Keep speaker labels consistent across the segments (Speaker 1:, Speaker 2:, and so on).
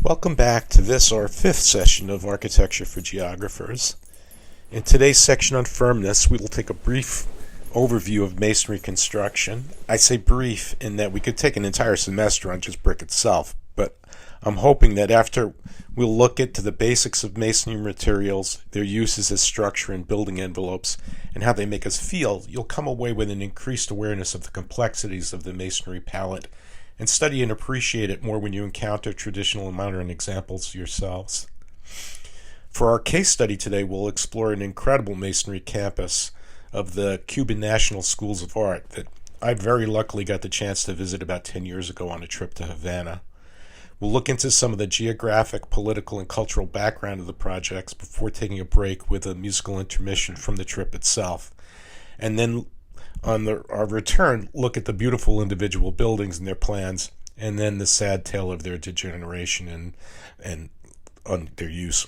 Speaker 1: Welcome back to this, our fifth session of Architecture for Geographers. In today's section on firmness, we will take a brief overview of masonry construction. I say brief in that we could take an entire semester on just brick itself, but I'm hoping that after we'll look into the basics of masonry materials, their uses as structure in building envelopes, and how they make us feel, you'll come away with an increased awareness of the complexities of the masonry palette and study and appreciate it more when you encounter traditional and modern examples yourselves. For our case study today, we'll explore an incredible masonry campus of the Cuban National Schools of Art that I very luckily got the chance to visit about 10 years ago on a trip to Havana. We'll look into some of the geographic, political, and cultural background of the projects before taking a break with a musical intermission from the trip itself. And then on our return, look at the beautiful individual buildings and their plans, and then the sad tale of their degeneration and on their use.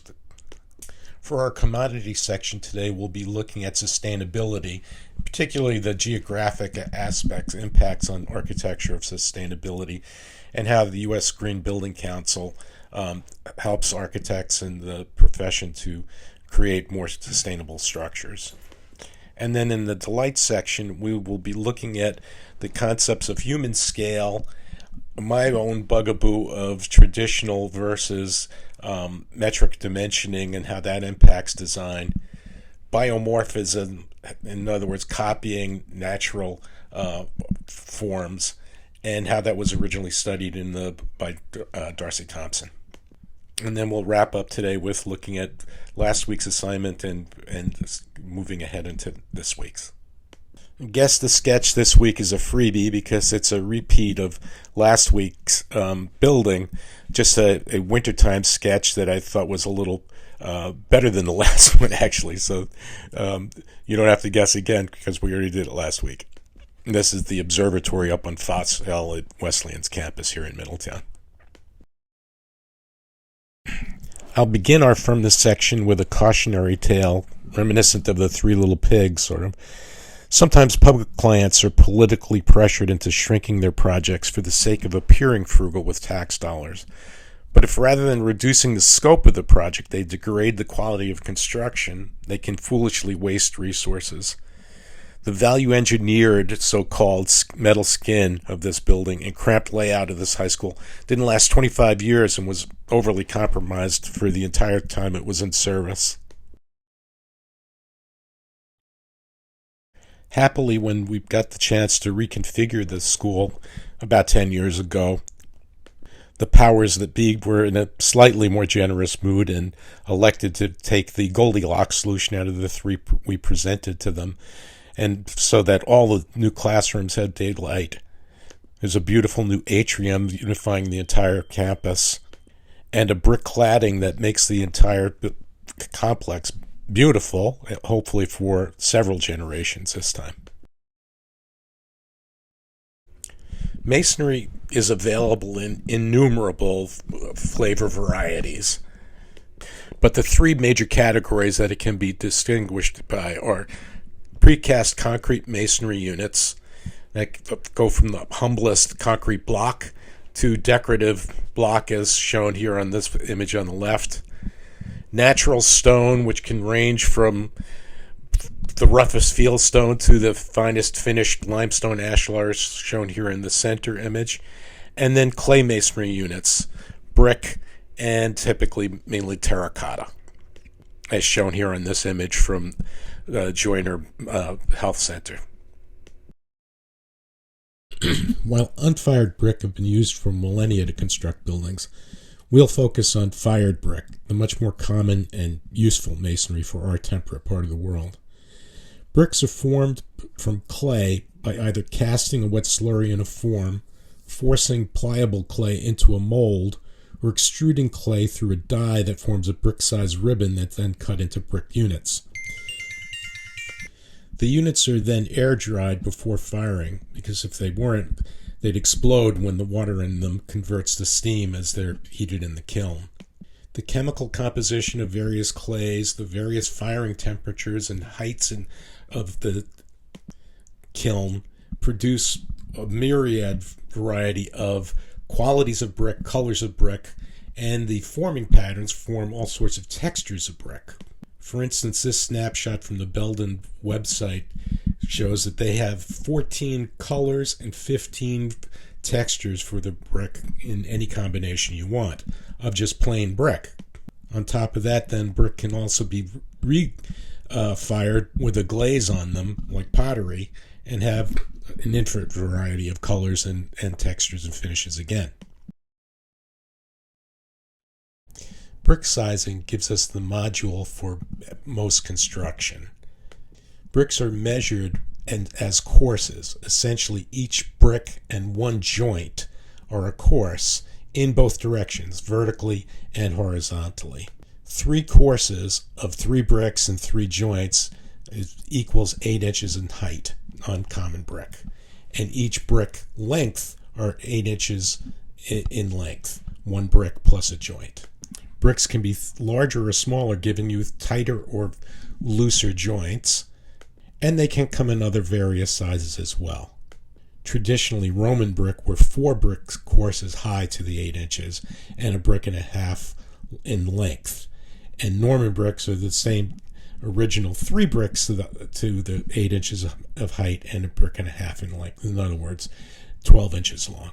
Speaker 1: For our commodity section today, we'll be looking at sustainability, particularly the geographic aspects, impacts on architecture of sustainability, and how the U.S. Green Building Council helps architects in the profession to create more sustainable structures. And then in the delight section, we will be looking at the concepts of human scale, my own bugaboo of traditional versus metric dimensioning and how that impacts design, biomorphism, in other words, copying natural forms, and how that was originally studied by Darcy Thompson. And then we'll wrap up today with looking at last week's assignment and moving ahead into this week's. Guess the sketch this week is a freebie because it's a repeat of last week's building, just a wintertime sketch that I thought was a little better than the last one, actually. So you don't have to guess again because we already did it last week. This is the observatory up on Fossil at Wesleyan's campus here in Middletown. I'll begin our firmness section with a cautionary tale reminiscent of the Three Little Pigs, sort of. Sometimes public clients are politically pressured into shrinking their projects for the sake of appearing frugal with tax dollars. But if rather than reducing the scope of the project they degrade the quality of construction, they can foolishly waste resources. The value-engineered, so-called metal skin of this building and cramped layout of this high school didn't last 25 years and was overly compromised for the entire time it was in service. Happily, when we got the chance to reconfigure the school about 10 years ago, the powers that be were in a slightly more generous mood and elected to take the Goldilocks solution out of the three we presented to them, and so that all the new classrooms had daylight. There's a beautiful new atrium unifying the entire campus, and a brick cladding that makes the entire complex beautiful, hopefully for several generations this time. Masonry is available in innumerable flavor varieties, but the three major categories that it can be distinguished by are precast concrete masonry units that go from the humblest concrete block to decorative block as shown here on this image on the left. Natural stone, which can range from the roughest fieldstone to the finest finished limestone ashlars shown here in the center image. And then clay masonry units, brick, and typically mainly terracotta, as shown here on this image from Joyner Health Center. While unfired brick have been used for millennia to construct buildings, we'll focus on fired brick, the much more common and useful masonry for our temperate part of the world. Bricks are formed from clay by either casting a wet slurry in a form, forcing pliable clay into a mold, or extruding clay through a die that forms a brick-sized ribbon that's then cut into brick units. The units are then air-dried before firing, because if they weren't, they'd explode when the water in them converts to steam as they're heated in the kiln. The chemical composition of various clays, the various firing temperatures and heights of the kiln produce a myriad variety of qualities of brick, colors of brick, and the forming patterns form all sorts of textures of brick. For instance, this snapshot from the Belden website shows that they have 14 colors and 15 textures for the brick in any combination you want of just plain brick. On top of that, then, brick can also be fired with a glaze on them, like pottery, and have an infinite variety of colors and textures and finishes again. Brick sizing gives us the module for most construction. Bricks are measured as courses. Essentially, each brick and one joint are a course in both directions, vertically and horizontally. 3 courses of 3 bricks and 3 joints equals 8 inches in height on common brick. And each brick length are 8 inches in length, 1 brick plus a joint. Bricks can be larger or smaller, giving you tighter or looser joints, and they can come in other various sizes as well. Traditionally, Roman brick were 4 brick courses high to the 8 inches and a brick and a half in length. And Norman bricks are the same original 3 bricks to the 8 inches of height and a brick and a half in length. In other words, 12 inches long.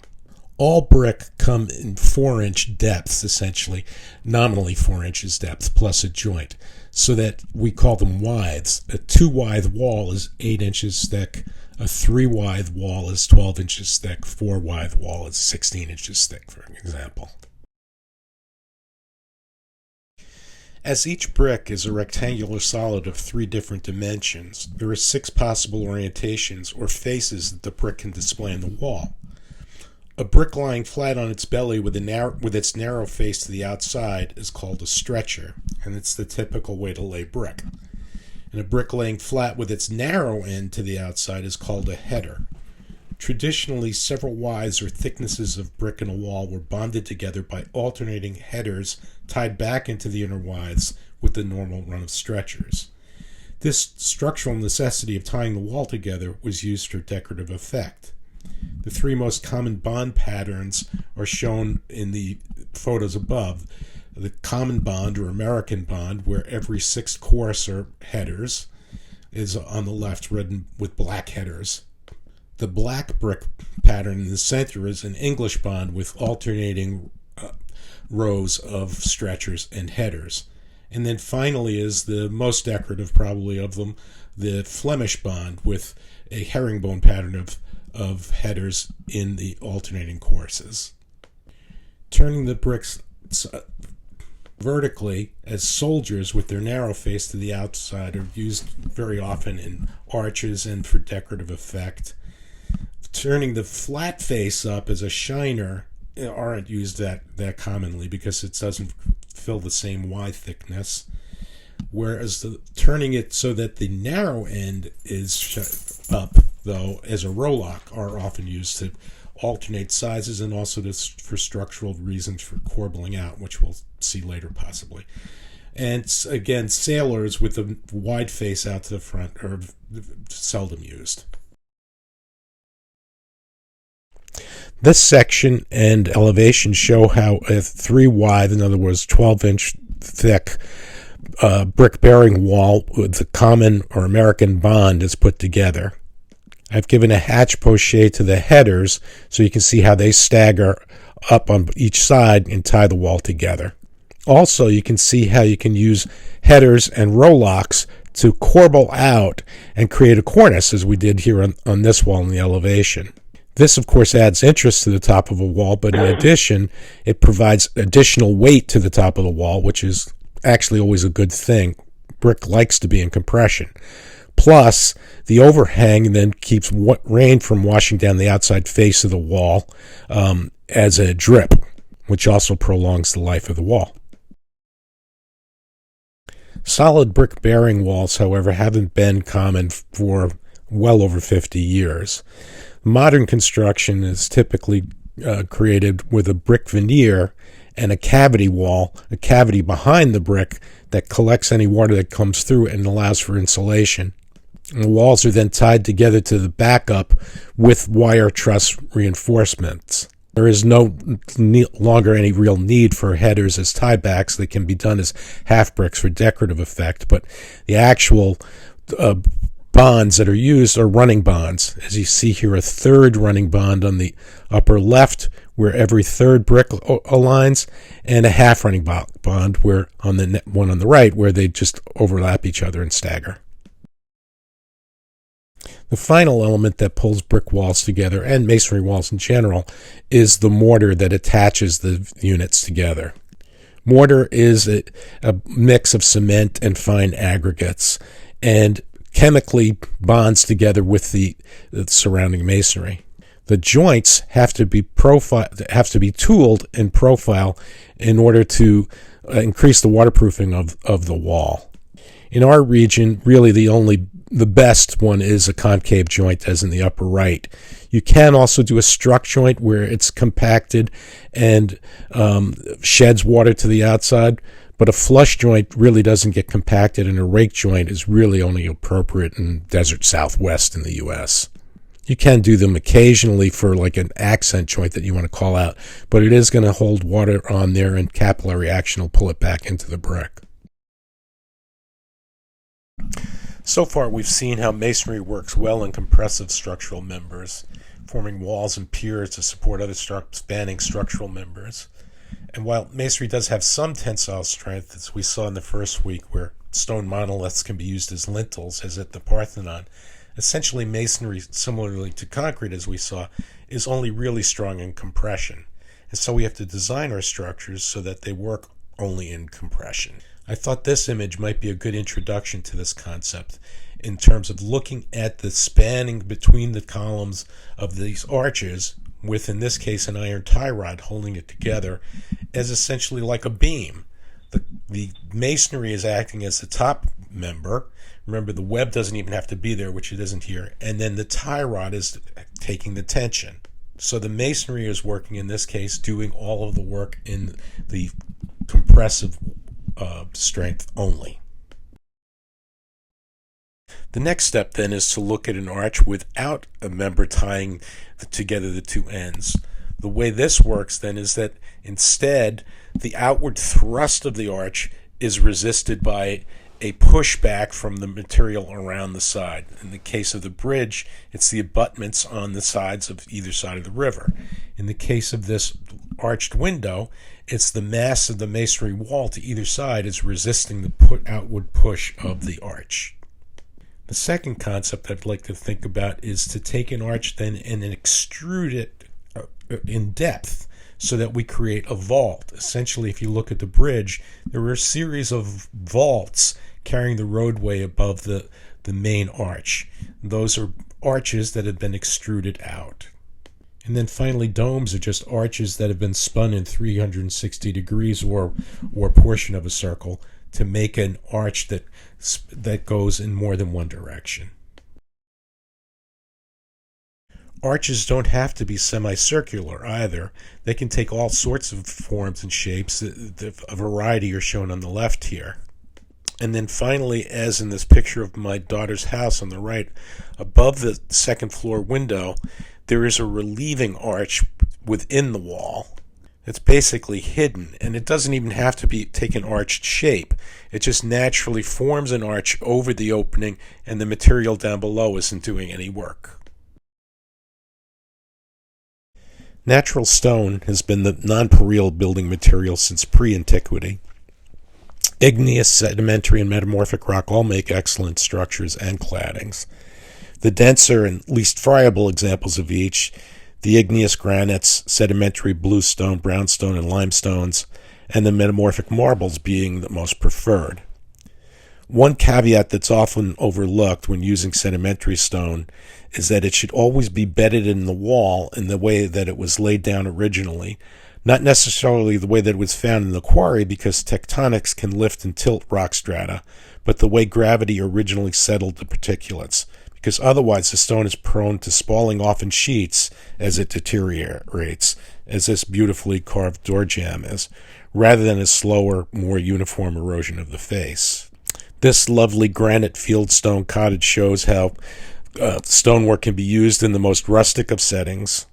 Speaker 1: All brick come in 4-inch depths, essentially, nominally 4 inches depth plus a joint, so that we call them withes. A 2-withe wall is 8 inches thick. A 3-withe wall is 12 inches thick. 4-withe wall is 16 inches thick, for example. As each brick is a rectangular solid of 3 different dimensions, there are 6 possible orientations or faces that the brick can display on the wall. A brick lying flat on its belly with its narrow face to the outside is called a stretcher, and it's the typical way to lay brick. And a brick laying flat with its narrow end to the outside is called a header. Traditionally, several withes or thicknesses of brick in a wall were bonded together by alternating headers tied back into the inner withes with the normal run of stretchers. This structural necessity of tying the wall together was used for decorative effect. The 3 most common bond patterns are shown in the photos above. The common bond or American bond, where every 6th course are headers, is on the left, red with black headers. The black brick pattern in the center is an English bond with alternating rows of stretchers and headers. And then finally is the most decorative probably of them, the Flemish bond with a herringbone pattern of headers in the alternating courses. Turning the bricks vertically as soldiers with their narrow face to the outside are used very often in arches and for decorative effect. Turning the flat face up as a shiner aren't used that commonly because it doesn't fill the same Y thickness. Whereas turning it so that the narrow end is up, though, as a rowlock, are often used to alternate sizes and also for structural reasons for corbelling out, which we'll see later possibly. And again, sailors with a wide face out to the front are seldom used. This section and elevation show how a 3-withe, in other words 12-inch thick brick-bearing wall with the common or American bond is put together. I've given a hatch pochette to the headers so you can see how they stagger up on each side and tie the wall together. Also, you can see how you can use headers and rowlocks to corbel out and create a cornice, as we did here on this wall in the elevation. This, of course, adds interest to the top of a wall, but in addition, it provides additional weight to the top of the wall, which is actually always a good thing. Brick likes to be in compression. Plus, the overhang then keeps rain from washing down the outside face of the wall as a drip, which also prolongs the life of the wall. Solid brick-bearing walls, however, haven't been common for well over 50 years. Modern construction is typically created with a brick veneer and a cavity wall, a cavity behind the brick that collects any water that comes through and allows for insulation. And the walls are then tied together to the backup with wire truss reinforcements. There is no longer any real need for headers as tiebacks. They can be done as half bricks for decorative effect, but the actual bonds that are used are running bonds. As you see here, a third running bond on the upper left where every third brick aligns, and a half running bond where on the one on the right where they just overlap each other and stagger. The final element that pulls brick walls together, and masonry walls in general, is the mortar that attaches the units together. Mortar is a mix of cement and fine aggregates, and chemically bonds together with the surrounding masonry. The joints have to be tooled in profile in order to increase the waterproofing of the wall. In our region, really the best one is a concave joint, as in the upper right. You can also do a struck joint where it's compacted and sheds water to the outside, but a flush joint really doesn't get compacted, and a rake joint is really only appropriate in desert southwest in the U.S. You can do them occasionally for like an accent joint that you want to call out, but it is going to hold water on there, and capillary action will pull it back into the brick. So far, we've seen how masonry works well in compressive structural members, forming walls and piers to support other spanning structural members. And while masonry does have some tensile strength, as we saw in the first week, where stone monoliths can be used as lintels, as at the Parthenon, essentially masonry, similarly to concrete as we saw, is only really strong in compression. And so we have to design our structures so that they work only in compression. I thought this image might be a good introduction to this concept in terms of looking at the spanning between the columns of these arches with, in this case, an iron tie rod holding it together as essentially like a beam. The masonry is acting as the top member. Remember, the web doesn't even have to be there, which it isn't here. And then the tie rod is taking the tension. So the masonry is working, in this case, doing all of the work in the compressive strength only. The next step then is to look at an arch without a member tying together the two ends. The way this works then is that instead the outward thrust of the arch is resisted by a pushback from the material around the side. In the case of the bridge, it's the abutments on the sides of either side of the river. In the case of this arched window, it's the mass of the masonry wall to either side is resisting the outward push of the arch. The second concept I'd like to think about is to take an arch then and extrude it in depth so that we create a vault. Essentially, if you look at the bridge, there are a series of vaults carrying the roadway above the main arch. Those are arches that have been extruded out. And then finally, domes are just arches that have been spun in 360 degrees or portion of a circle to make an arch that goes in more than one direction. Arches don't have to be semicircular either. They can take all sorts of forms and shapes. A variety are shown on the left here. And then finally, as in this picture of my daughter's house on the right, above the second floor window, there is a relieving arch within the wall. It's basically hidden, and it doesn't even have to take an arched shape. It just naturally forms an arch over the opening, and the material down below isn't doing any work. Natural stone has been the nonpareil building material since pre-antiquity. Igneous, sedimentary, and metamorphic rock all make excellent structures and claddings. The denser and least friable examples of each, the igneous granites, sedimentary bluestone, brownstone, and limestones, and the metamorphic marbles being the most preferred. One caveat that's often overlooked when using sedimentary stone is that it should always be bedded in the wall in the way that it was laid down originally, not necessarily the way that it was found in the quarry, because tectonics can lift and tilt rock strata, but the way gravity originally settled the particulates, because otherwise the stone is prone to spalling off in sheets as it deteriorates, as this beautifully carved door jamb is, rather than a slower, more uniform erosion of the face. This lovely granite fieldstone cottage shows how stonework can be used in the most rustic of settings.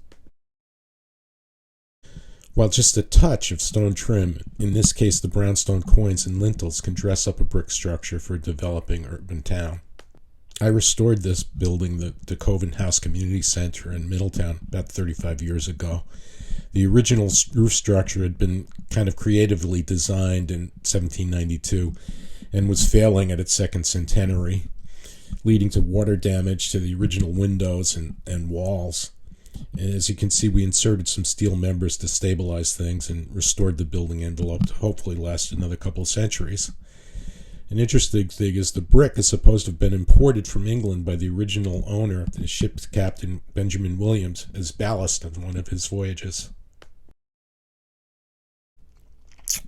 Speaker 1: While just a touch of stone trim, in this case the brownstone quoins and lintels, can dress up a brick structure for a developing urban town. I restored this building, the Coven House Community Center in Middletown, about 35 years ago. The original roof structure had been kind of creatively designed in 1792 and was failing at its second centenary, leading to water damage to the original windows and walls. And as you can see, we inserted some steel members to stabilize things and restored the building envelope to hopefully last another couple of centuries. An interesting thing is the brick is supposed to have been imported from England by the original owner, the ship's captain Benjamin Williams, as ballast on one of his voyages.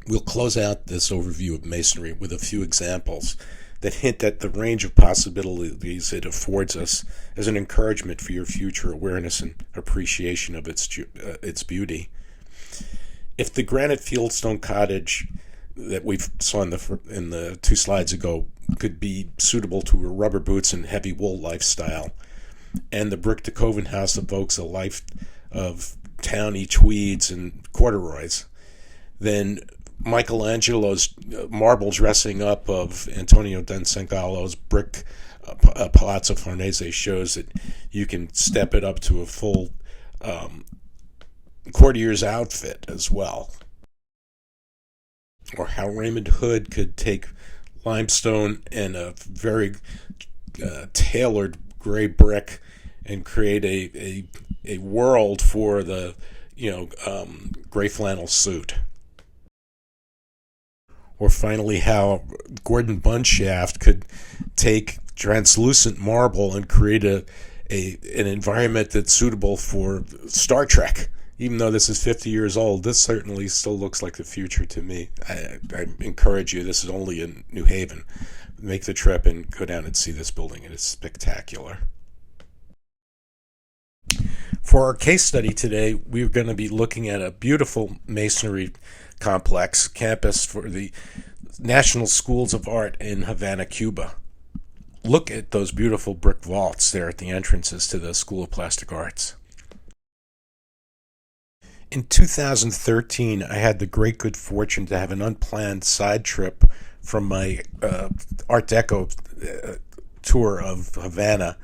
Speaker 1: We'll close out this overview of masonry with a few examples that hint at the range of possibilities it affords us as an encouragement for your future awareness and appreciation of its beauty. If the granite fieldstone cottage that we saw in the 2 slides ago could be suitable to a rubber boots and heavy wool lifestyle, and the brick de Coven house evokes a life of towny tweeds and corduroys, then Michelangelo's marble dressing up of Antonio da Sangallo's brick Palazzo Farnese shows that you can step it up to a full courtier's outfit as well. Or how Raymond Hood could take limestone and a very tailored gray brick and create a world for the gray flannel suit. Or finally, how Gordon Bunshaft could take translucent marble and create an environment that's suitable for Star Trek. Even though this is 50 years old, this certainly still looks like the future to me. I encourage you, this is only in New Haven. Make the trip and go down and see this building. It is spectacular. For our case study today, we're going to be looking at a beautiful masonry complex campus for the National Schools of Art in Havana, Cuba. Look at those beautiful brick vaults there at the entrances to the School of Plastic Arts. In 2013, I had the great good fortune to have an unplanned side trip from my Art Deco tour of Havana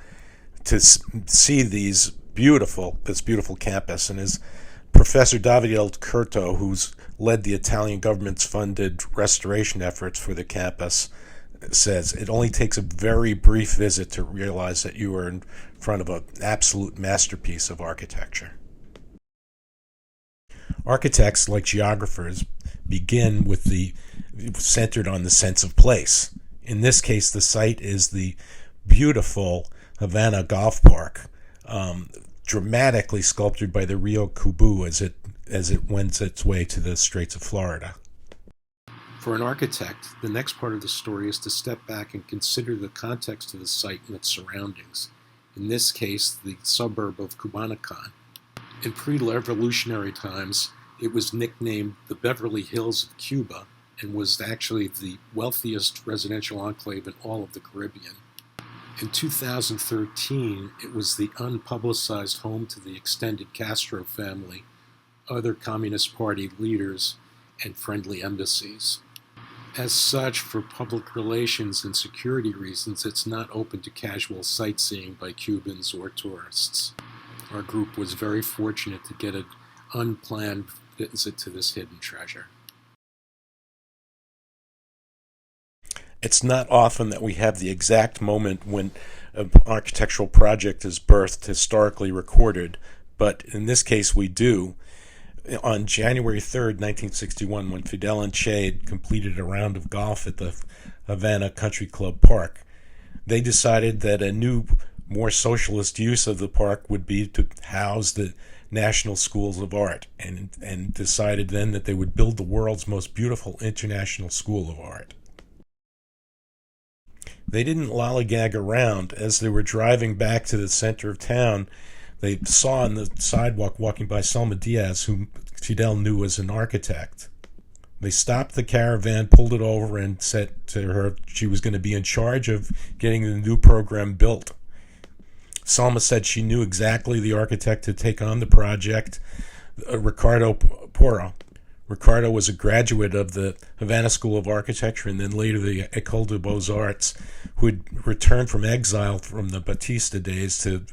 Speaker 1: to see this beautiful campus. And as Professor Davide Curto, who's led the Italian government's funded restoration efforts for the campus, says, it only takes a very brief visit to realize that you are in front of an absolute masterpiece of architecture. Architects, like geographers, begin with centered on the sense of place. In this case, the site is the beautiful Havana Golf Park, dramatically sculptured by the Rio Cubu as it wends its way to the Straits of Florida. For an architect, the next part of the story is to step back and consider the context of the site and its surroundings. In this case, the suburb of Cubanacan. In pre-revolutionary times, it was nicknamed the Beverly Hills of Cuba and was actually the wealthiest residential enclave in all of the Caribbean. In 2013, it was the unpublicized home to the extended Castro family, other Communist Party leaders, and friendly embassies. As such, for public relations and security reasons, it's not open to casual sightseeing by Cubans or tourists. Our group was very fortunate to get an unplanned visit to this hidden treasure. It's not often that we have the exact moment when an architectural project is birthed historically recorded, but in this case we do. On January 3rd, 1961, when Fidel and Che had completed a round of golf at the Havana Country Club Park, they decided that a new, more socialist use of the park would be to house the National Schools of Art, and decided then that they would build the world's most beautiful international school of art. They didn't lollygag around. As they were driving back to the center of town, they saw on the sidewalk walking by Selma Diaz, whom Fidel knew as an architect. They stopped the caravan, pulled it over, and said to her she was going to be in charge of getting the new program built. Selma said she knew exactly the architect to take on the project. Ricardo Poro. Ricardo was a graduate of the Havana School of Architecture and then later the École des Beaux-Arts, who had returned from exile from the Batista days to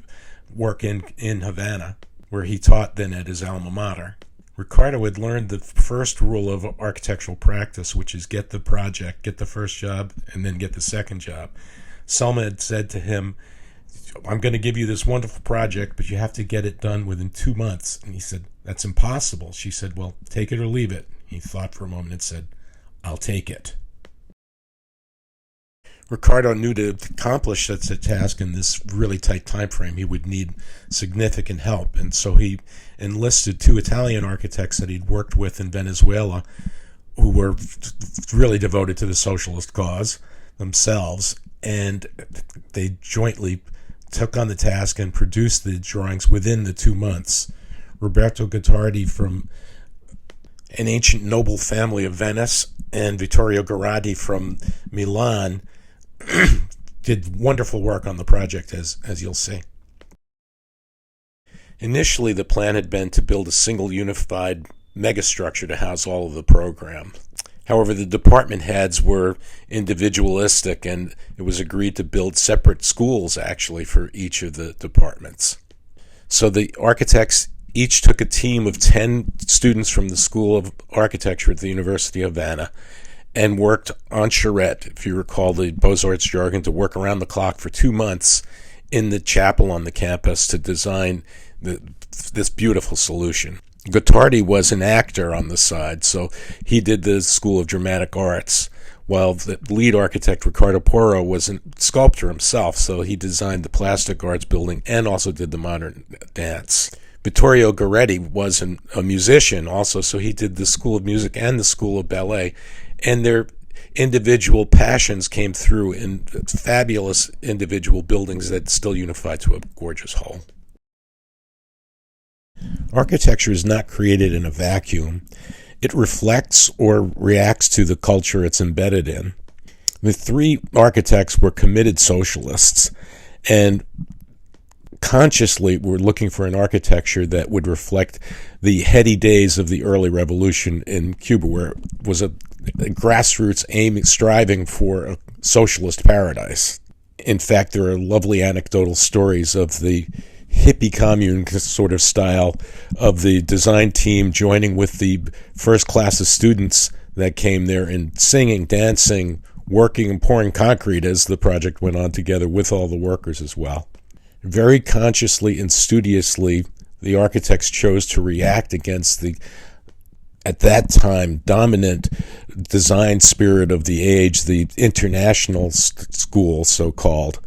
Speaker 1: work in Havana, where he taught then at his alma mater. Ricardo had learned the first rule of architectural practice, which is get the project, get the first job, and then get the second job. Selma had said to him, I'm going to give you this wonderful project, but you have to get it done within 2 months. And he said, that's impossible. She said, well, take it or leave it. He thought for a moment and said, I'll take it. Ricardo knew to accomplish such a task in this really tight time frame, he would need significant help. And so he enlisted 2 Italian architects that he'd worked with in Venezuela who were really devoted to the socialist cause themselves. And they jointly took on the task and produced the drawings within the 2 months. Roberto Gottardi from an ancient noble family of Venice and Vittorio Garati from Milan did wonderful work on the project, as you'll see. Initially, the plan had been to build a single unified megastructure to house all of the program. However, the department heads were individualistic, and it was agreed to build separate schools, actually, for each of the departments. So the architects each took a team of 10 students from the School of Architecture at the University of Havana and worked on charrette, if you recall the Beaux-Arts jargon, to work around the clock for 2 months in the chapel on the campus to design this beautiful solution. Gottardi was an actor on the side, so he did the School of Dramatic Arts, while the lead architect, Ricardo Poro, was a sculptor himself, so he designed the Plastic Arts building and also did the modern dance. Vittorio Goretti was a musician also, so he did the School of Music and the School of Ballet, and their individual passions came through in fabulous individual buildings that still unified to a gorgeous whole. Architecture is not created in a vacuum. It reflects or reacts to the culture it's embedded in. The 3 architects were committed socialists and consciously were looking for an architecture that would reflect the heady days of the early revolution in Cuba, where it was a grassroots aim striving for a socialist paradise. In fact, there are lovely anecdotal stories of the hippie commune sort of style of the design team joining with the first class of students that came there and singing, dancing, working, and pouring concrete as the project went on together with all the workers as well. Very consciously and studiously, the architects chose to react against the, at that time, dominant design spirit of the age, the international school, so-called,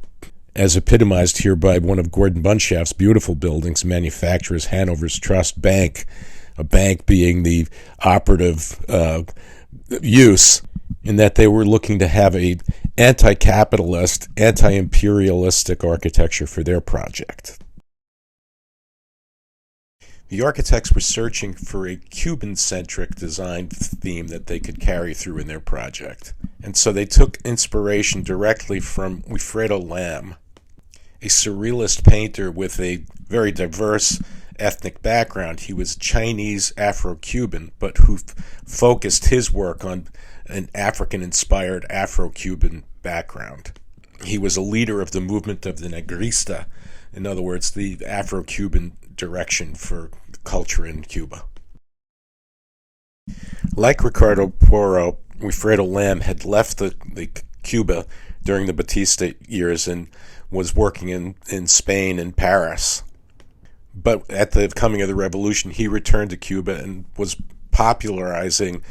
Speaker 1: as epitomized here by one of Gordon Bunshaft's beautiful buildings, manufacturers Hanover's Trust Bank, a bank being the operative use, in that they were looking to have a anti-capitalist, anti-imperialistic architecture for their project. The architects were searching for a Cuban-centric design theme that they could carry through in their project. And so they took inspiration directly from Wilfredo Lam, a surrealist painter with a very diverse ethnic background. He was Chinese Afro-Cuban, but who focused his work on an African-inspired Afro-Cuban background. He was a leader of the movement of the Negrista, in other words, the Afro-Cuban direction for culture in Cuba. Like Ricardo Poro, Wilfredo Lam had left the Cuba during the Batista years and was working in Spain and Paris. But at the coming of the revolution, he returned to Cuba and was popularizing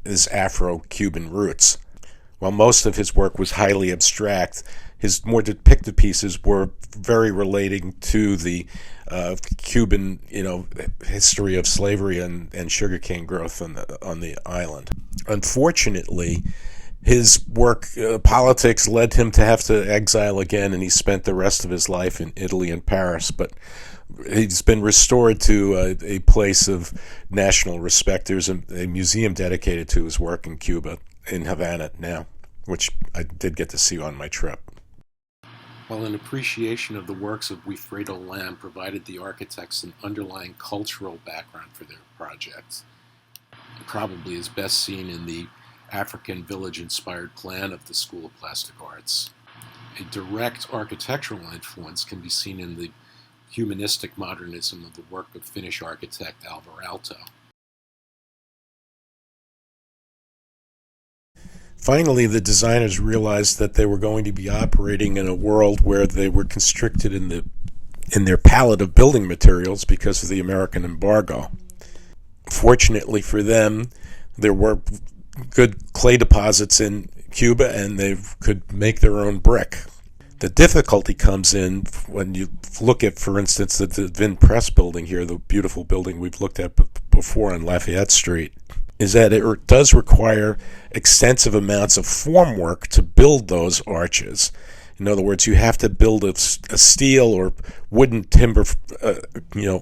Speaker 1: his Afro-Cuban roots. While most of his work was highly abstract, his more depicted pieces were very relating to the Cuban, history of slavery and sugarcane growth on the island. Unfortunately, his work, politics, led him to have to exile again, and he spent the rest of his life in Italy and Paris. But he's been restored to a place of national respect. There's a museum dedicated to his work in Cuba, in Havana now, which I did get to see on my trip. While an appreciation of the works of Wilfredo Lam provided the architects an underlying cultural background for their projects, probably is best seen in the African village-inspired plan of the School of Plastic Arts. A direct architectural influence can be seen in the humanistic modernism of the work of Finnish architect Alvar Aalto. Finally, the designers realized that they were going to be operating in a world where they were constricted in their palette of building materials because of the American embargo. Fortunately for them, there were good clay deposits in Cuba, and they could make their own brick. The difficulty comes in when you look at, for instance, the Vin Press building here, the beautiful building we've looked at before on Lafayette Street, is that it does require extensive amounts of formwork to build those arches. In other words, you have to build a steel or wooden timber,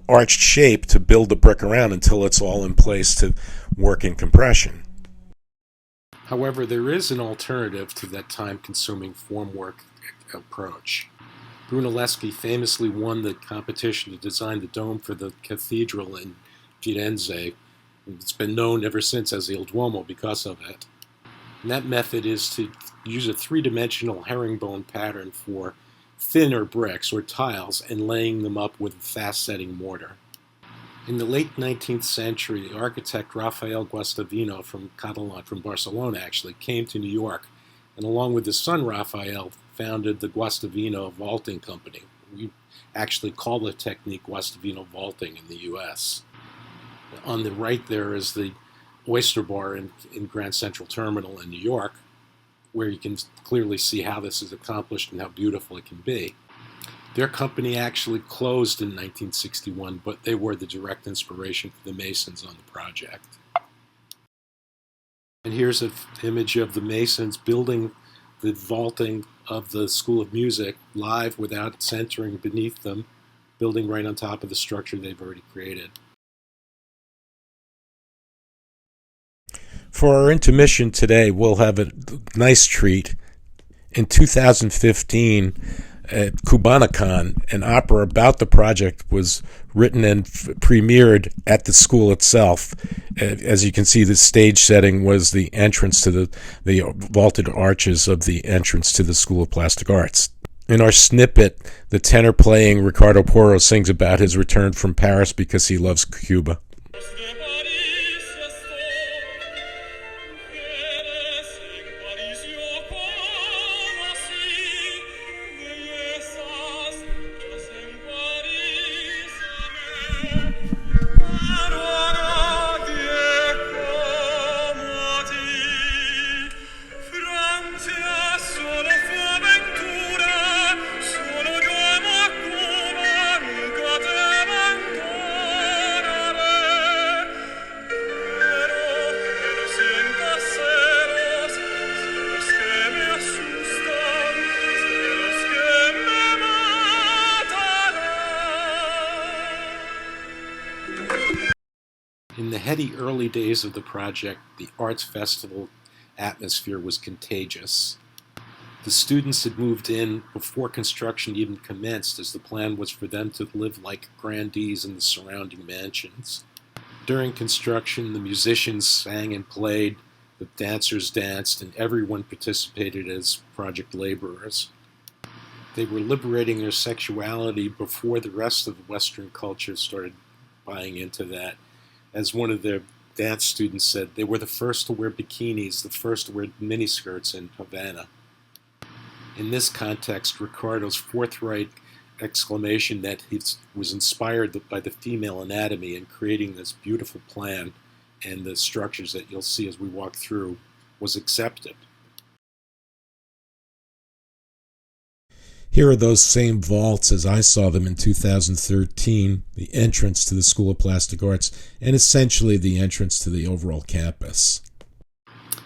Speaker 1: arched shape to build the brick around until it's all in place to work in compression. However, there is an alternative to that time-consuming formwork approach. Brunelleschi famously won the competition to design the dome for the cathedral in Firenze. It's been known ever since as Il Duomo because of it. And that method is to use a three-dimensional herringbone pattern for thinner bricks or tiles and laying them up with a fast-setting mortar. In the late 19th century, the architect Rafael Guastavino from Catalan, from Barcelona actually, came to New York, and along with his son Rafael, founded the Guastavino Vaulting Company. We actually call the technique Guastavino vaulting in the U.S. On the right there is the Oyster Bar in Grand Central Terminal in New York, where you can clearly see how this is accomplished and how beautiful it can be. Their company actually closed in 1961, but they were the direct inspiration for the Masons on the project. And here's an image of the Masons building the vaulting of the School of Music live without centering beneath them, building right on top of the structure they've already created. For our intermission today, we'll have a nice treat. In 2015, at Cubanicon, an opera about the project was written and premiered at the school itself. As you can see, the stage setting was the entrance to the vaulted arches of the entrance to the School of Plastic Arts. In our snippet, the tenor playing Ricardo Porro sings about his return from Paris because he loves Cuba. In the heady early days of the project, the arts festival atmosphere was contagious. The students had moved in before construction even commenced, as the plan was for them to live like grandees in the surrounding mansions. During construction, the musicians sang and played, the dancers danced, and everyone participated as project laborers. They were liberating their sexuality before the rest of the Western culture started buying into that. As one of their dance students said, they were the first to wear bikinis, the first to wear miniskirts in Havana. In this context, Ricardo's forthright exclamation that he was inspired by the female anatomy in creating this beautiful plan and the structures that you'll see as we walk through was accepted. Here are those same vaults as I saw them in 2013, the entrance to the School of Plastic Arts, and essentially the entrance to the overall campus.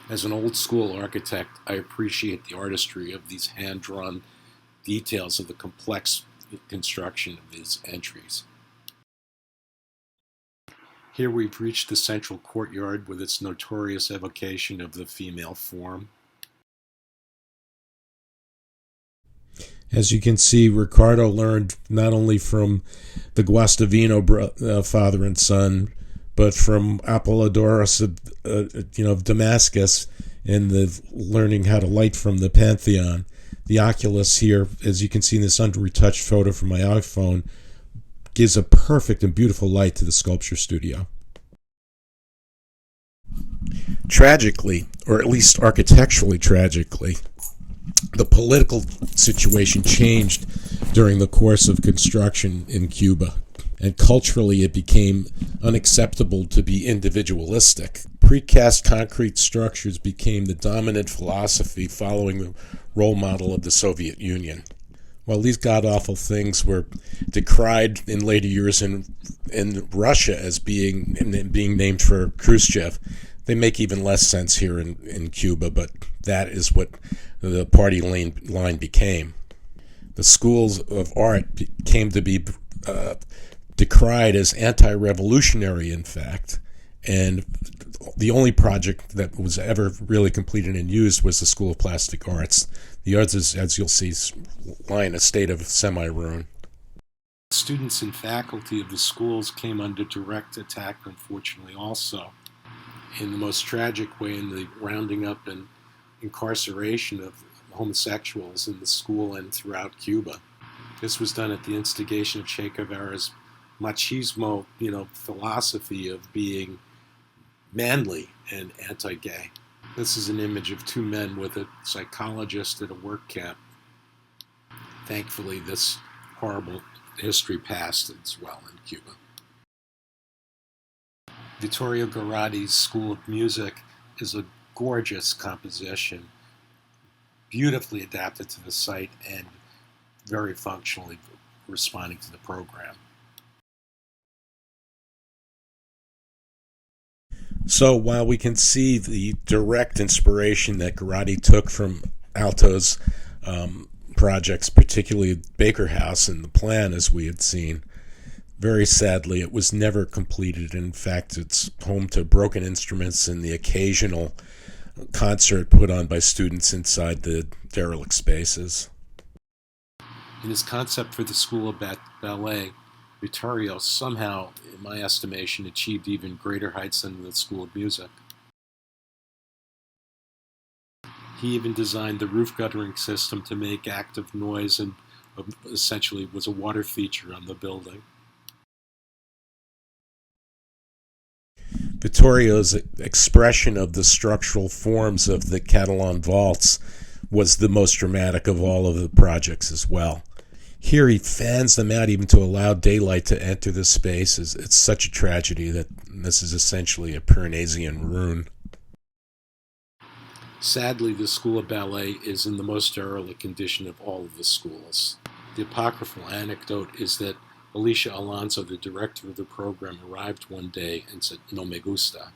Speaker 1: As an old school architect, I appreciate the artistry of these hand-drawn details of the complex construction of these entries. Here we've reached the central courtyard with its notorious evocation of the female form. As you can see, Ricardo learned not only from the Guastavino father and son, but from Apollodorus of Damascus and the learning how to light from the Pantheon, the oculus here, as you can see in this under-retouched photo from my iPhone, gives a perfect and beautiful light to the sculpture studio. Tragically, or at least architecturally tragically, the political situation changed during the course of construction in Cuba, and culturally it became unacceptable to be individualistic. Precast concrete structures became the dominant philosophy following the role model of the Soviet Union. While these god-awful things were decried in later years in Russia as being named for Khrushchev, they make even less sense here in Cuba, but that is what the party line became. The schools of art came to be decried as anti-revolutionary, in fact, and the only project that was ever really completed and used was the School of Plastic Arts. The others, as you'll see, lie in a state of semi-ruin. Students and faculty of the schools came under direct attack, unfortunately, also, in the most tragic way, in the rounding up and incarceration of homosexuals in the school and throughout Cuba. This was done at the instigation of Che Guevara's machismo, philosophy of being manly and anti-gay. This is an image of two men with a psychologist at a work camp. Thankfully, this horrible history passed as well in Cuba. Vittorio Garotti's School of Music is a gorgeous composition, beautifully adapted to the site and very functionally responding to the program. So while we can see the direct inspiration that Gorotti took from Aalto's projects, particularly Baker House and the plan as we had seen, very sadly it was never completed. In fact, it's home to broken instruments and the occasional concert put on by students inside the derelict spaces. In his concept for the School of Ballet, Vittorio somehow, in my estimation, achieved even greater heights than the School of Music. He even designed the roof guttering system to make active noise and essentially was a water feature on the building. Vittorio's expression of the structural forms of the Catalan vaults was the most dramatic of all of the projects as well. Here he fans them out even to allow daylight to enter the space. It's such a tragedy that this is essentially a Piranesian ruin. Sadly, the School of Ballet is in the most derelict condition of all of the schools. The apocryphal anecdote is that Alicia Alonso, the director of the program, arrived one day and said, "No me gusta,"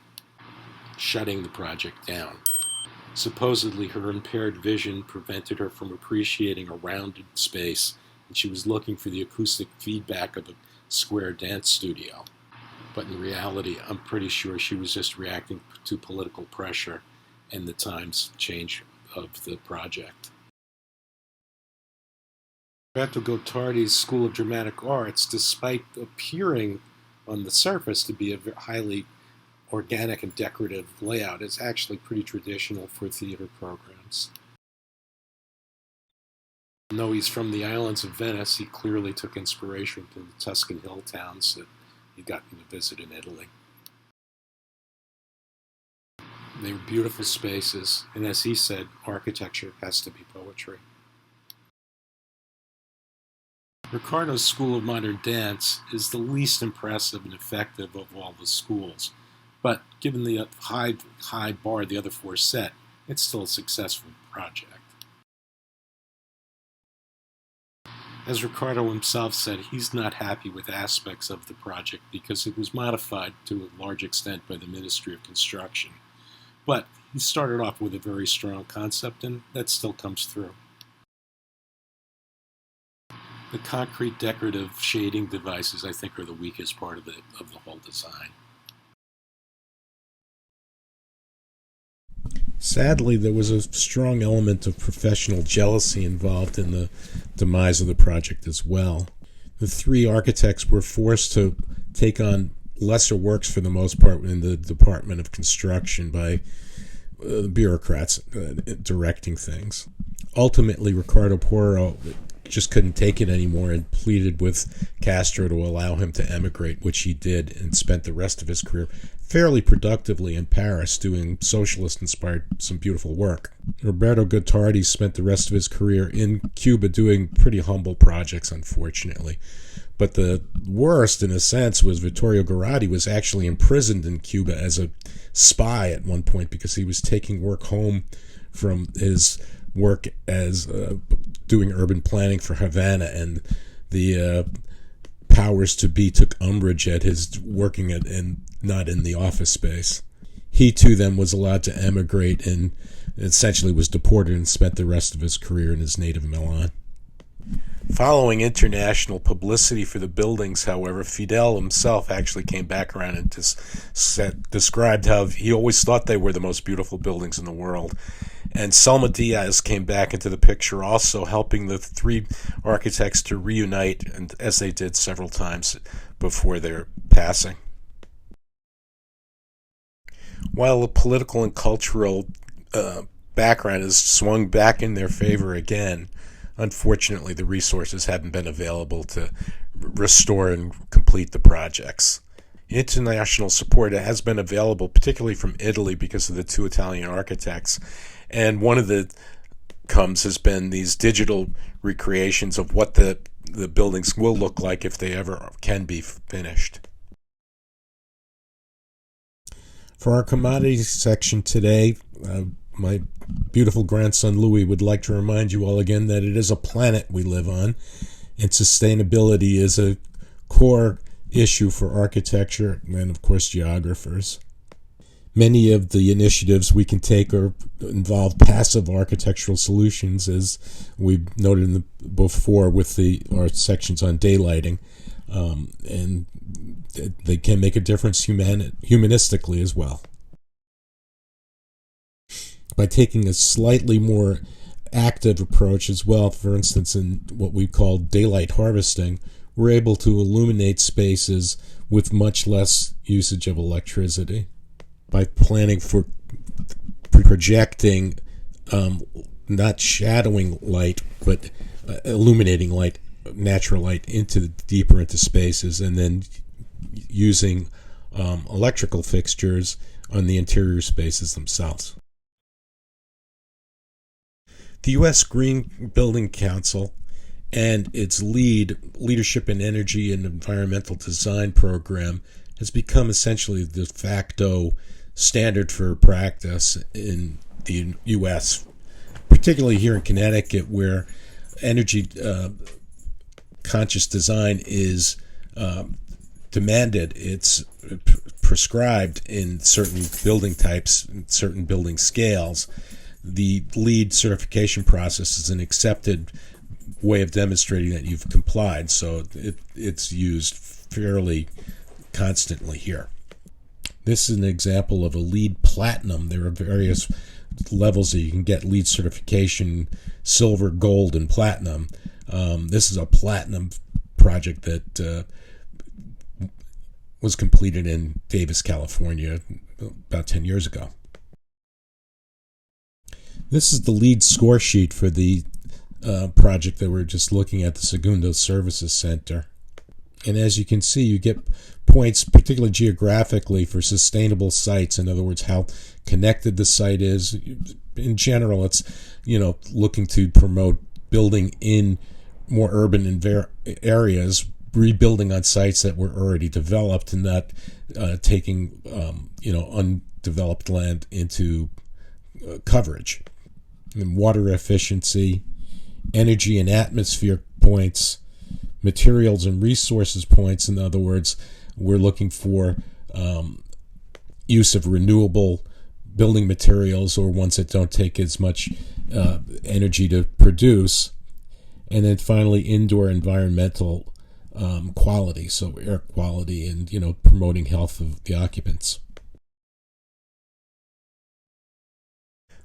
Speaker 1: shutting the project down. Supposedly, her impaired vision prevented her from appreciating a rounded space, and she was looking for the acoustic feedback of a square dance studio. But in reality, I'm pretty sure she was just reacting to political pressure and the times change of the project. Roberto Gottardi's School of Dramatic Arts, despite appearing on the surface to be a highly organic and decorative layout, is actually pretty traditional for theater programs. Though he's from the islands of Venice, he clearly took inspiration from the Tuscan hill towns that he'd gotten to visit in Italy. They were beautiful spaces, and as he said, architecture has to be poetry. Ricardo's School of Modern Dance is the least impressive and effective of all the schools, but given the high bar the other four set, it's still a successful project. As Ricardo himself said, he's not happy with aspects of the project because it was modified to a large extent by the Ministry of Construction. But he started off with a very strong concept, and that still comes through. The concrete decorative shading devices, I think, are the weakest part of the whole design. Sadly, there was a strong element of professional jealousy involved in the demise of the project as well. The three architects were forced to take on lesser works for the most part in the Department of Construction by bureaucrats directing things. Ultimately, Ricardo Porro just couldn't take it anymore and pleaded with Castro to allow him to emigrate, which he did, and spent the rest of his career fairly productively in Paris doing socialist-inspired, some beautiful work. Roberto Guettardi spent the rest of his career in Cuba doing pretty humble projects, unfortunately. But the worst, in a sense, was Vittorio Garatti was actually imprisoned in Cuba as a spy at one point because he was taking work home from his work as doing urban planning for Havana, and the powers to be took umbrage at his working at and not in the office space. He too then was allowed to emigrate and essentially was deported and spent the rest of his career in his native Milan. Following international publicity for the buildings, however, Fidel himself actually came back around and described how he always thought they were the most beautiful buildings in the world. And Selma Diaz came back into the picture, also helping the three architects to reunite, and as they did several times before their passing. While the political and cultural background has swung back in their favor again, unfortunately the resources haven't been available to restore and complete the projects. International support has been available, particularly from Italy, because of the two Italian architects. And one of the comes has been these digital recreations of what the buildings will look like if they ever can be finished. For our commodities section today, my beautiful grandson Louis would like to remind you all again that it is a planet we live on, and sustainability is a core issue for architecture and, of course, geographers. Many of the initiatives we can take involve passive architectural solutions, as we've noted before with our sections on daylighting, and they can make a difference humanistically as well. By taking a slightly more active approach as well, for instance, in what we call daylight harvesting, we're able to illuminate spaces with much less usage of electricity. By planning for projecting, not shadowing light, but illuminating light, natural light, deeper into spaces, and then using electrical fixtures on the interior spaces themselves. The U.S. Green Building Council and its Leadership in Energy and Environmental Design program has become essentially the de facto standard for practice in the U.S., particularly here in Connecticut, where energy conscious design is demanded. It's prescribed in certain building types, certain building scales. The LEED certification process is an accepted way of demonstrating that you've complied, so it's used fairly constantly here. This is an example of a LEED Platinum. There are various levels that you can get LEED certification: silver, gold, and platinum. This is a platinum project that was completed in Davis, California, about 10 years ago. This is the LEED score sheet for the project that we're just looking at, the Segundo Services Center. And as you can see, you get points, particularly geographically, for sustainable sites. In other words, how connected the site is. In general, it's looking to promote building in more urban areas, rebuilding on sites that were already developed, and not taking undeveloped land into coverage. And water efficiency, energy and atmosphere points, materials and resources points. In other words, we're looking for use of renewable building materials, or ones that don't take as much energy to produce. And then finally, indoor environmental quality, so air quality and promoting health of the occupants.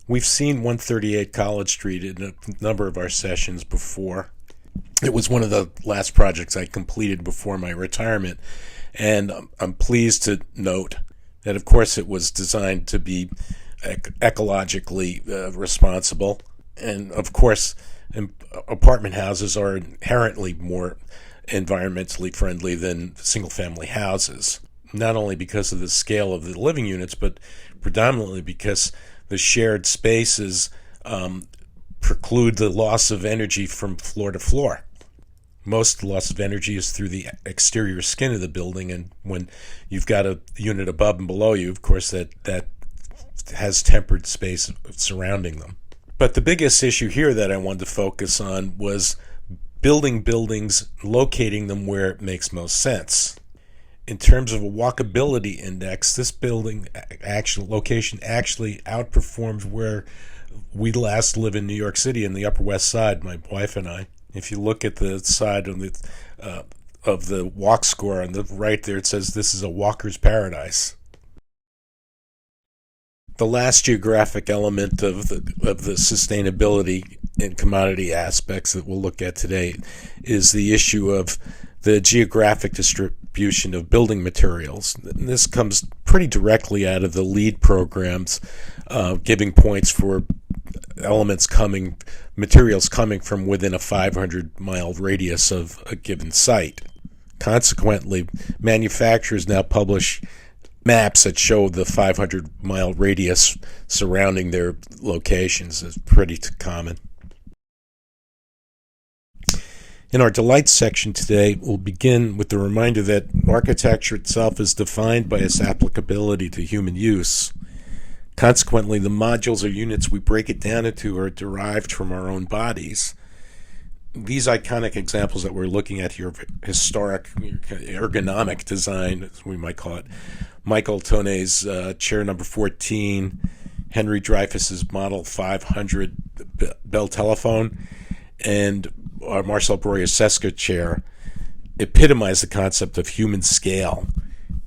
Speaker 1: We've seen 138 College Street in a number of our sessions before. It was one of the last projects I completed before my retirement, And I'm pleased to note that, of course, it was designed to be ecologically responsible. And, of course, apartment houses are inherently more environmentally friendly than single-family houses, not only because of the scale of the living units, but predominantly because the shared spaces preclude the loss of energy from floor to floor. Most loss of energy is through the exterior skin of the building, and when you've got a unit above and below you, of course, that has tempered space surrounding them. But the biggest issue here that I wanted to focus on was building buildings, locating them where it makes most sense. In terms of a walkability index, this building location actually outperforms where we last live in New York City in the Upper West Side, my wife and I. If you look at the side of the walk score on the right there, it says this is a walker's paradise. The last geographic element of the sustainability and commodity aspects that we'll look at today is the issue of the geographic distribution of building materials. And this comes pretty directly out of the LEED programs, giving points for materials coming from within a 500-mile radius of a given site. Consequently, manufacturers now publish maps that show the 500-mile radius surrounding their locations. Is pretty common. In our delights section today, we'll begin with the reminder that architecture itself is defined by its applicability to human use. Consequently, the modules or units we break it down into are derived from our own bodies. These iconic examples that we're looking at here of historic ergonomic design, as we might call it, Michael Tonet's chair number 14, Henry Dreyfuss's Model 500 Bell telephone, and our Marcel Breuer's Seska chair epitomize the concept of human scale.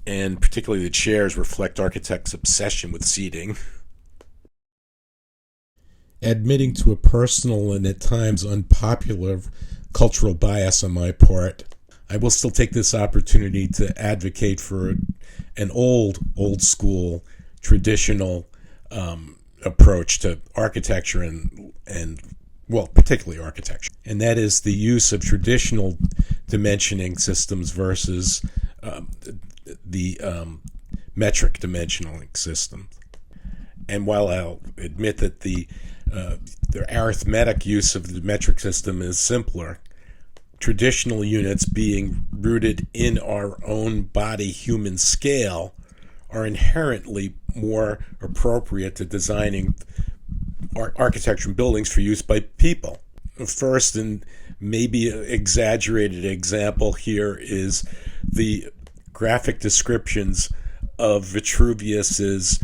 Speaker 1: And particularly the chairs reflect architects' obsession with seating. Admitting to a personal and at times unpopular cultural bias on my part, I will still take this opportunity to advocate for an old school, traditional approach to architecture and particularly architecture. And that is the use of traditional dimensioning systems versus the metric dimensioning system. And while I'll admit that the arithmetic use of the metric system is simpler, traditional units being rooted in our own body human scale are inherently more appropriate to designing architecture and buildings for use by people. First, and maybe an exaggerated example here, is the graphic descriptions of Vitruvius's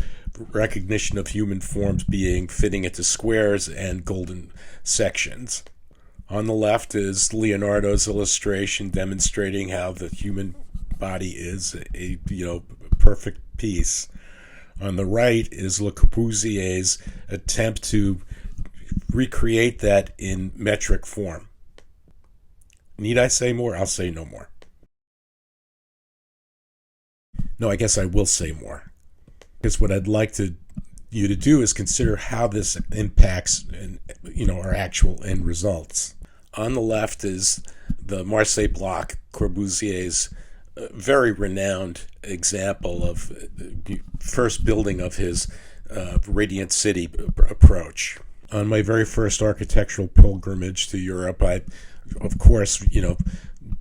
Speaker 1: recognition of human forms fitting into squares and golden sections. On the left is Leonardo's illustration demonstrating how the human body is a perfect piece. On the right is Le Corbusier's attempt to recreate that in metric form. Need I say more? I'll say no more. No, I guess I will say more. Because what I'd like you to do is consider how this impacts our actual end results. On the left is the Marseille block, Corbusier's very renowned example of the first building of his Radiant City approach. On my very first architectural pilgrimage to Europe, I, of course,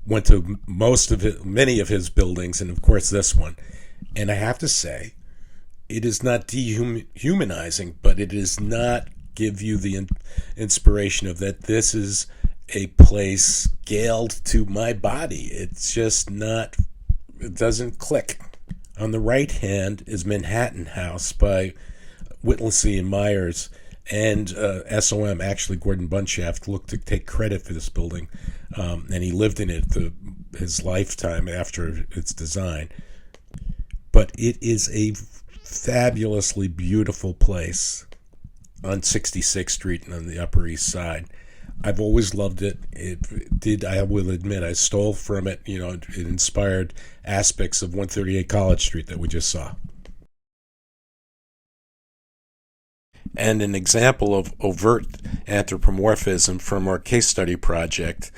Speaker 1: went to many of his buildings, and of course this one. And I have to say, it is not dehumanizing, but it does not give you the inspiration of that this is a place scaled to my body. It's just not, it doesn't click. On the right hand is Manhattan House by Whittlesey and Myers, and SOM, actually Gordon Bunshaft, looked to take credit for this building, and he lived in it his lifetime after its design. But it is a fabulously beautiful place on 66th Street and on the Upper East Side. I've always loved it. I will admit, I stole from it. It inspired aspects of 138 College Street that we just saw. And an example of overt anthropomorphism from our case study project,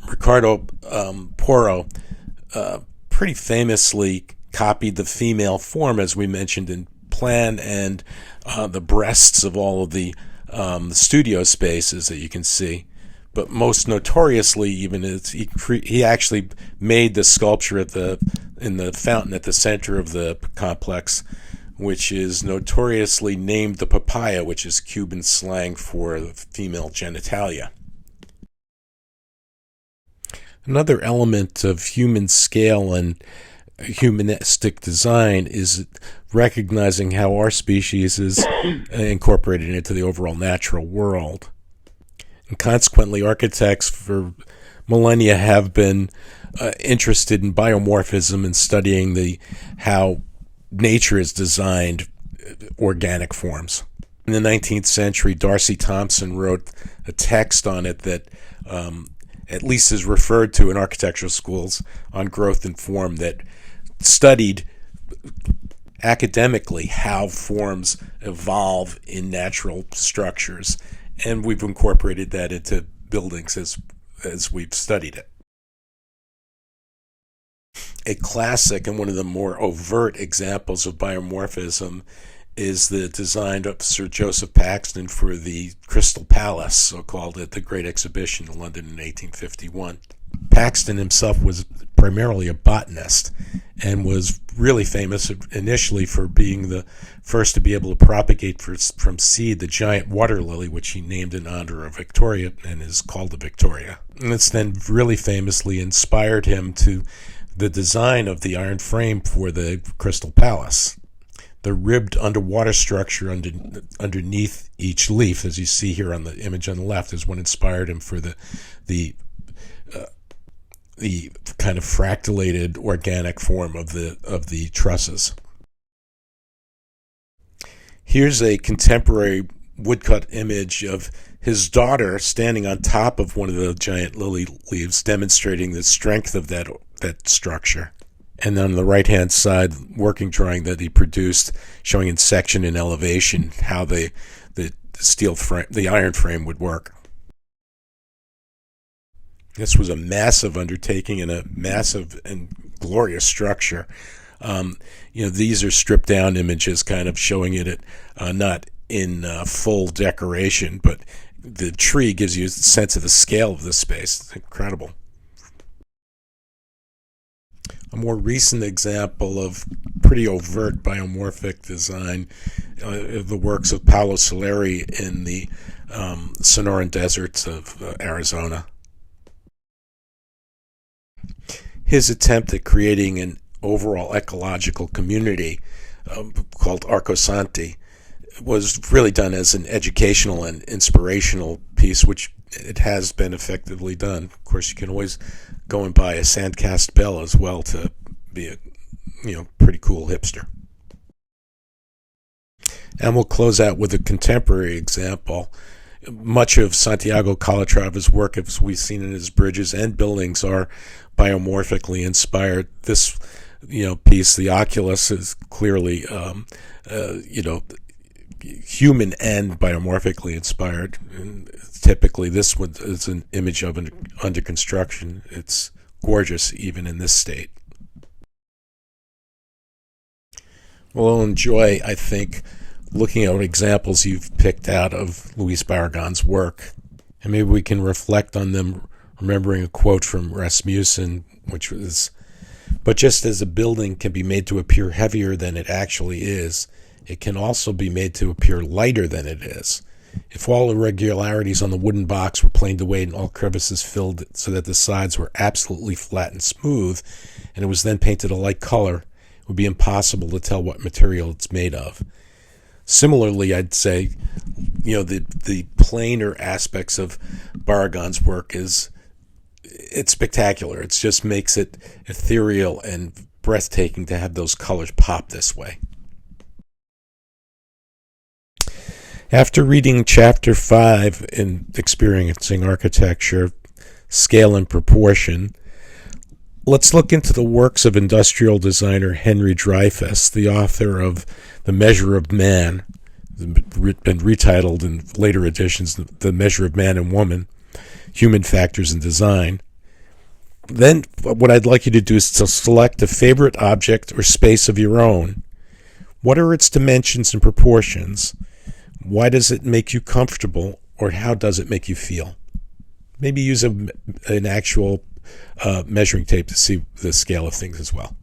Speaker 1: Ricardo Porro pretty famously copied the female form, as we mentioned in plan, and the breasts of all of the studio spaces that you can see. But most notoriously, even he actually made the sculpture in the fountain at the center of the complex, which is notoriously named the papaya, which is Cuban slang for female genitalia. Another element of human scale and humanistic design is recognizing how our species is incorporated into the overall natural world. And consequently, architects for millennia have been interested in biomorphism and studying how nature has designed organic forms. In the 19th century, Darcy Thompson wrote a text on it that at least is referred to in architectural schools on growth and form, that studied academically how forms evolve in natural structures, and we've incorporated that into buildings as we've studied it. A classic and one of the more overt examples of biomorphism is the design of Sir Joseph Paxton for the Crystal Palace, so-called, at the Great Exhibition in London in 1851. Paxton himself was primarily a botanist and was really famous initially for being the first to be able to propagate from seed the giant water lily, which he named in honor of Victoria and is called the Victoria. And it's then really famously inspired him to the design of the iron frame for the Crystal Palace. The ribbed underwater structure underneath each leaf, as you see here on the image on the left, is what inspired him for the kind of fractalated organic form of the trusses. Here's a contemporary woodcut image of his daughter standing on top of one of the giant lily leaves, demonstrating the strength of that structure. And on the right-hand side, working drawing that he produced, showing in section and elevation how the steel frame, the iron frame, would work. This was a massive undertaking and a massive and glorious structure. These are stripped down images, kind of showing it not in full decoration, but the tree gives you a sense of the scale of the space. It's incredible. A more recent example of pretty overt biomorphic design, the works of Paulo Soleri in the Sonoran deserts of Arizona. His attempt at creating an overall ecological community called Arcosanti was really done as an educational and inspirational piece, which it has been effectively done. Of course, you can always go and buy a sand-cast bell as well to be a pretty cool hipster. And we'll close out with a contemporary example. Much of Santiago Calatrava's work, as we've seen in his bridges and buildings, are biomorphically inspired. This piece, the Oculus, is clearly human and biomorphically inspired. And typically this one is an image of under construction. It's gorgeous even in this state. We'll enjoy, I think, looking at examples you've picked out of Luis Barragan's work, and maybe we can reflect on them, remembering a quote from Rasmussen, which was, "But just as a building can be made to appear heavier than it actually is, it can also be made to appear lighter than it is. If all irregularities on the wooden box were planed away and all crevices filled so that the sides were absolutely flat and smooth, and it was then painted a light color, it would be impossible to tell what material it's made of." Similarly, I'd say, the planar aspects of Barragan's work it's spectacular. It just makes it ethereal and breathtaking to have those colors pop this way. After reading Chapter 5 in Experiencing Architecture, Scale and Proportion, let's look into the works of industrial designer Henry Dreyfuss, the author of The Measure of Man, been retitled in later editions, The Measure of Man and Woman, Human Factors in Design. Then what I'd like you to do is to select a favorite object or space of your own. What are its dimensions and proportions? Why does it make you comfortable, or how does it make you feel? Maybe use an actual measuring tape to see the scale of things as well.